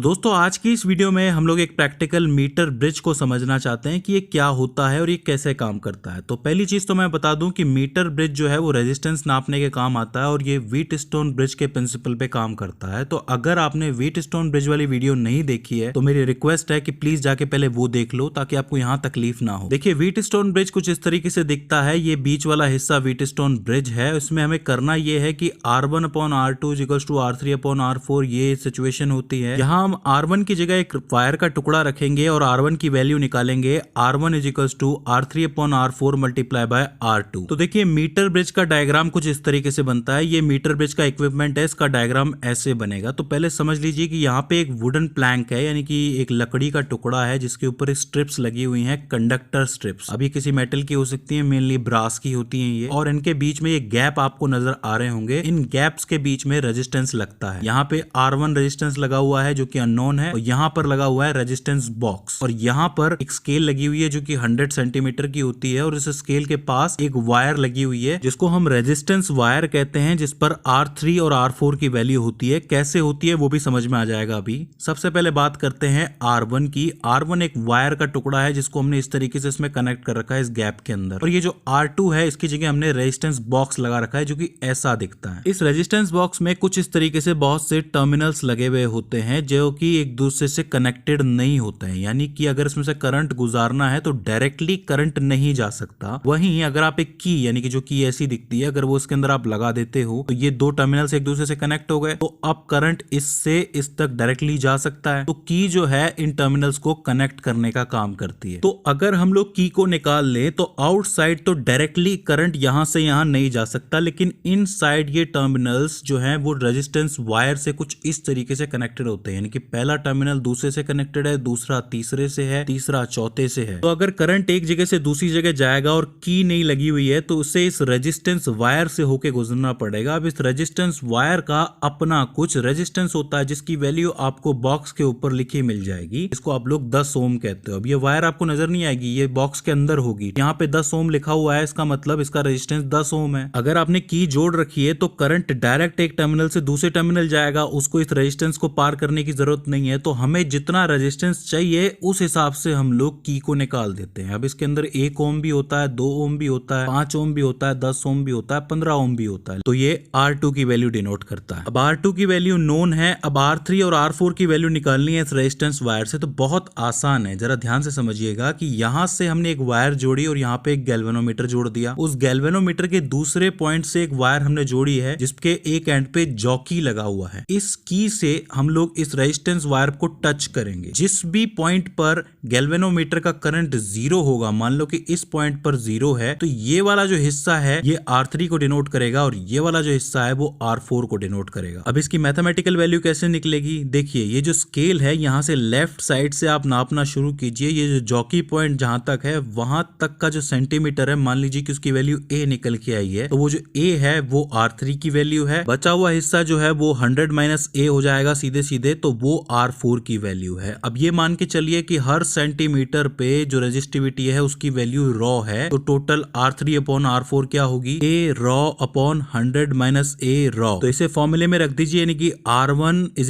दोस्तों आज की इस वीडियो में हम लोग एक प्रैक्टिकल मीटर ब्रिज को समझना चाहते हैं कि ये क्या होता है और ये कैसे काम करता है। तो पहली चीज तो मैं बता दूं कि मीटर ब्रिज जो है वो रेजिस्टेंस नापने के काम आता है और ये व्हीट स्टोन ब्रिज के प्रिंसिपल पे काम करता है। तो अगर आपने व्हीट स्टोन ब्रिज वाली वीडियो नहीं देखी है तो मेरी रिक्वेस्ट है कि प्लीज जाके पहले वो देख लो ताकि आपको यहाँ तकलीफ ना हो। देखिए व्हीट स्टोन ब्रिज कुछ इस तरीके से दिखता है। ये बीच वाला हिस्सा व्हीट स्टोन ब्रिज है। इसमें हमें करना ये है कि R1/R2 = R3/R4 ये सिचुएशन होती है। यहाँ हम R1 की जगह एक वायर का टुकड़ा रखेंगे और R1 की वैल्यू निकालेंगे। R1 = R3/R4 × R2। तो देखिए मीटर ब्रिज का डायग्राम कुछ इस तरीके से बनता है। ये मीटर ब्रिज का इक्विपमेंट है। इसका डायग्राम ऐसे बनेगा। तो पहले समझ लीजिए कि यहाँ पे एक वुडन प्लैंक है, यानी कि एक लकड़ी का टुकड़ा है जिसके ऊपर स्ट्रिप्स लगी हुई हैं, कंडक्टर स्ट्रिप्स। अभी किसी मेटल की हो सकती है, मेनली ब्रास की होती है ये। और इनके बीच में ये गैप आपको नजर आ रहे होंगे। इन गैप्स के बीच में रेजिस्टेंस लगता है। यहाँ पे R1 रेजिस्टेंस लगा हुआ है जो कि अननोन है, और यहाँ पर लगा हुआ है रेजिस्टेंस बॉक्स, और यहाँ पर एक स्केल लगी हुई है जो कि 100 सेंटीमीटर की होती है। और इस स्केल के पास एक वायर लगी हुई है जिसको हम रेजिस्टेंस वायर कहते हैं, जिस पर R3 और R4 की वैल्यू होती है। कैसे होती है वो भी समझ में आ जाएगा। अभी सबसे पहले बात करते हैं R1 की। R1 एक वायर का टुकड़ा है जिसको हमने इस तरीके से इसमें कनेक्ट कर रखा है इस गैप के अंदर। और ये जो R2 है इसकी जगह हमने रेजिस्टेंस बॉक्स लगा रखा है जो कि ऐसा दिखता है। इस रेजिस्टेंस बॉक्स में कुछ इस तरीके से बहुत से टर्मिनल्स लगे हुए होते हैं जो कि एक दूसरे से कनेक्टेड नहीं होते हैं, यानी कि अगर इसमें से करंट गुजारना है तो डायरेक्टली करंट नहीं जा सकता। वहीं अगर आप एक की, यानी कि जो की ऐसी दिखती है, अगर वो इसके अंदर आप लगा देते हो तो ये दो टर्मिनल्स एक दूसरे से कनेक्ट हो गए, तो अब करंट इससे इस तक डायरेक्टली जा सकता है। तो की जो है इन टर्मिनल्स को कनेक्ट करने का काम करती है। तो अगर हम लोग की को निकाल ले तो आउटसाइड तो डायरेक्टली करंट यहां से यहां नहीं जा सकता, लेकिन इनसाइड ये टर्मिनल्स जो हैं वो रेजिस्टेंस वायर से कुछ इस तरीके से कनेक्टेड होते हैं, यानी कि पहला टर्मिनल दूसरे से कनेक्टेड है, दूसरा तीसरे से है, तीसरा चौथे से है। तो अगर करंट एक जगह से दूसरी जगह जाएगा और की नहीं लगी हुई है तो उसे इस रेजिस्टेंस वायर से होके गुजरना पड़ेगा। अब इस रेजिस्टेंस वायर का अपना कुछ रेजिस्टेंस होता है जिसकी वैल्यू आपको बॉक्स के ऊपर लिखी मिल जाएगी। इसको आप लोग 10 ओम कहते हो। अब ये वायर आपको नजर नहीं आएगी, ये बॉक्स के अंदर होगी। यहाँ पे 10 ओम लिखा हुआ है, इसका मतलब इसका रेजिस्टेंस 10 ओम है। अगर आपने की जोड़ रखी है तो करंट डायरेक्ट एक टर्मिनल से दूसरे टर्मिनल जाएगा, उसको इस रेजिस्टेंस को पार करने की जरूरत नहीं है। तो हमें जितना रेजिस्टेंस चाहिए उस हिसाब से हम लोग की को निकाल देते हैं। अब इसके अंदर 1 ओम भी होता है, 2 ओम भी होता है, 5 ओम भी होता है, 10 ओम भी होता है, 15 ओम भी होता है। तो ये R2 की वैल्यू डिनोट करता है। अब R2 की वैल्यू नोन है। अब R3 और R4 की वैल्यू निकालनी है इस रेजिस्टेंस वायर से। तो बहुत आसान है, जरा ध्यान से समझिएगा कि यहां से हमने एक वायर जोड़ी और यहाँ पे एक गैल्वेनोमीटर जोड़ दिया। उस गैल्वेनोमीटर के दूसरे पॉइंट से एक वायर हमने जोड़ी है जिसके एक एंड पे जॉकी लगा हुआ है। इस की से हम लोग इस रेजिस्टेंस वायर को टच करेंगे। जिस भी पॉइंट पर गैल्वेनोमीटर का करंट 0 होगा, मान लो कि इस पॉइंट पर 0 है, तो ये वाला जो हिस्सा है ये R3 को डिनोट करेगा और ये वाला जो हिस्सा है वो R4 को डिनोट करेगा। अब इसकी मैथमेटिकल वैल्यू कैसे निकलेगी? देखिए ये जो स्केल है यहाँ से लेफ्ट साइड से आप नापना शुरू कीजिए। ये जो जॉकी पॉइंट जहां तक है वहां तक का जो सेंटीमीटर है, मान लीजिए कि उसकी वैल्यू A निकल के आई है, तो वो जो A है वो R3 की वैल्यू है। बचा हुआ हिस्सा जो है वो 100 - A हो जाएगा सीधे सीधे, तो वो R4 की वैल्यू है। अब ये मान के चलिए कि हर सेंटीमीटर पे जो रेजिस्टिविटी है उसकी वैल्यू रॉ है, तो टोटल R3/R4 क्या होगी? A ρ/100 - A raw. तो इसे फॉर्मूले में रख दीजिए, यानी कि R1 =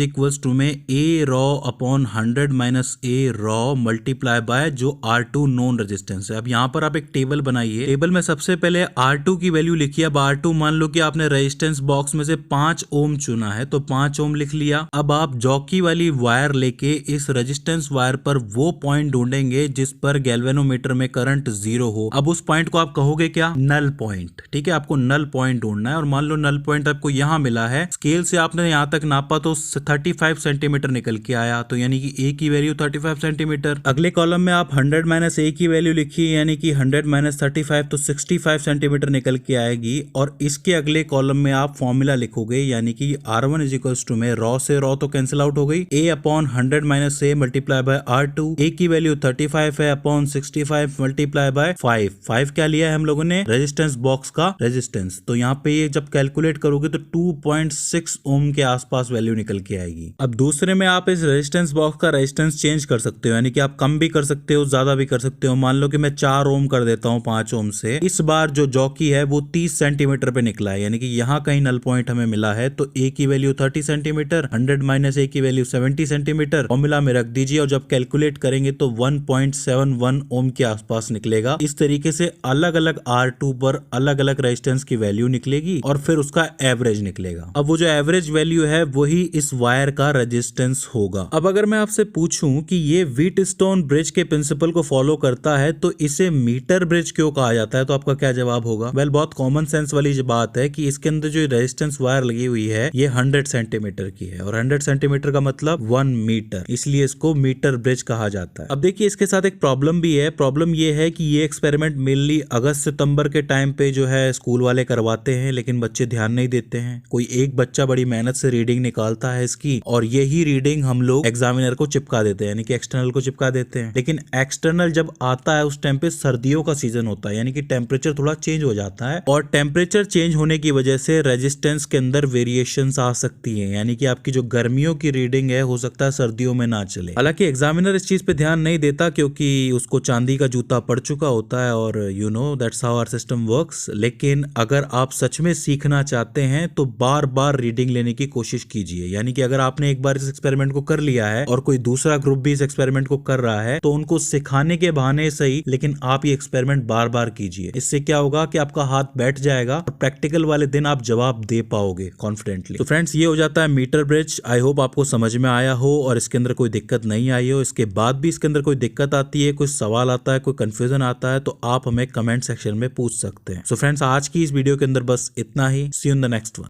A ρ/100 - A raw multiply by जो R2 नोन रेजिस्टेंस है। अब यहाँ पर आप एक टेबल बनाइए। टेबल में सबसे पहले R2 की वैल्यू लिखिए। अब R2 मान लो कि आपने रेजिस्टेंस बॉक्स में से 5 ओम चुना है, तो 5 ओम लिख लिया। अब आप जॉकी वाली वायर लेके इस रेजिस्टेंस वायर पर वो पॉइंट ढूंढेंगे जिस पर गैल्वेनोमीटर में करंट 0 हो। अब उस पॉइंट को आप कहोगे क्या? Null point. ठीक है, आपको नल पॉइंट ढूंढना है। और मान लो नल पॉइंट आपको यहाँ मिला है, स्केल से आपने यहाँ तक नापा तो 35 सेंटीमीटर निकल के आया, तो यानी कि A की वैल्यू 35 सेंटीमीटर। अगले कॉलम में आप 100 - A की वैल्यू लिखिए, यानी कि 100 - 35 तो 65 सेंटीमीटर निकल के आएगी। और इसके अगले कॉलम में आप फॉर्मूला लिखोगे, यानी कि R1 = में रॉ से रॉ तो कैंसिल आउट हो गई, A/100 - A multiply by R2। A की वैल्यू 35 है अपॉन 65 मल्टीप्लाई बाय 5 क्या लिया है हम लोगों ने? रेजिस्टेंस बॉक्स का रेजिस्टेंस। तो यहाँ पे ये जब कैलकुलेट करोगे तो 2.6 ओम के आसपास वैल्यू निकल के आएगी। अब दूसरे में आप इस रेजिस्टेंस बॉक्स का रेजिस्टेंस चेंज कर सकते हो, यानी कि आप कम भी कर सकते हो, ज्यादा भी कर सकते हो। मान लो कि मैं 4 ओम कर देता हूँ 5 ओम से। इस बार जो जॉकी है वो 30 सेंटीमीटर पे निकला है, यानी कि यहाँ कहीं नल पॉइंट हमें मिला है। तो A की वैल्यू 30 सेंटीमीटर, 100 - A की वैल्यू वैल्यू 70 सेंटीमीटर फॉर्मूला में रख दीजिए और जब कैलकुलेट करेंगे तो 1.71 ओम के आसपास निकलेगा। इस तरीके से अलग अलग R2 पर अलग अलग रेजिस्टेंस की वैल्यू निकलेगी और फिर उसका एवरेज निकलेगा। अब वो जो एवरेज वैल्यू है वही इस वायर का रेजिस्टेंस होगा। अब अगर मैं आपसे पूछूं कि ये व्हीटस्टोन ब्रिज के प्रिंसिपल को फॉलो करता है तो इसे मीटर ब्रिज क्यों कहा जाता है, तो आपका क्या जवाब होगा? वेल, बहुत कॉमन सेंस वाली बात है कि इसके अंदर जो रेजिस्टेंस वायर लगी हुई है ये 100 सेंटीमीटर की है और 100 सेंटीमीटर का मतलब 1 मीटर, इसलिए इसको मीटर ब्रिज कहा जाता है। अब देखिए इसके साथ एक प्रॉब्लम भी है। प्रॉब्लम ये है कि ये एक्सपेरिमेंट मेनली अगस्त सितंबर के टाइम पे जो है स्कूल वाले करवाते हैं, लेकिन बच्चे ध्यान नहीं देते हैं। कोई एक बच्चा बड़ी मेहनत से रीडिंग निकालता है इसकी और यही रीडिंग हम लोग एग्जामिनर को चिपका देते हैं, यानी कि एक्सटर्नल को चिपका देते हैं। लेकिन एक्सटर्नल जब आता है उस टाइम पे सर्दियों का सीजन होता है, यानी कि टेम्परेचर थोड़ा चेंज हो जाता है और टेम्परेचर चेंज होने की वजह से रेजिस्टेंस के अंदर वेरिएशंस आ सकती हैं, यानी कि आपकी जो गर्मियों की रीडिंग है हो सकता है सर्दियों में ना चले। हालांकि एग्जामिनर इस चीज पे ध्यान नहीं देता क्योंकि उसको चांदी का जूता पड़ चुका होता है और you know that's how our system works. लेकिन अगर आप सच में सीखना चाहते हैं तो बार बार रीडिंग लेने की कोशिश कीजिए, यानी कि अगर आपने एक बार इस एक्सपेरिमेंट को कर लिया है और कोई दूसरा ग्रुप भी इस एक्सपेरिमेंट को कर रहा है तो उनको सिखाने के बहाने सही, लेकिन आप ये एक्सपेरिमेंट बार बार कीजिए। इससे क्या होगा कि आपका हाथ बैठ जाएगा और प्रैक्टिकल वाले दिन आप जवाब दे पाओगे कॉन्फिडेंटली। तो फ्रेंड्स, ये हो जाता है मीटर ब्रिज। आई होप आपको समझ में आया हो और इसके अंदर कोई दिक्कत नहीं आई हो। इसके बाद भी इसके अंदर कोई दिक्कत आती है, कोई सवाल आता है, कोई कंफ्यूजन आता है तो आप हमें कमेंट सेक्शन में पूछ सकते हैं। सो फ्रेंड्स, आज की इस वीडियो के अंदर बस इतना ही। See you in the next one.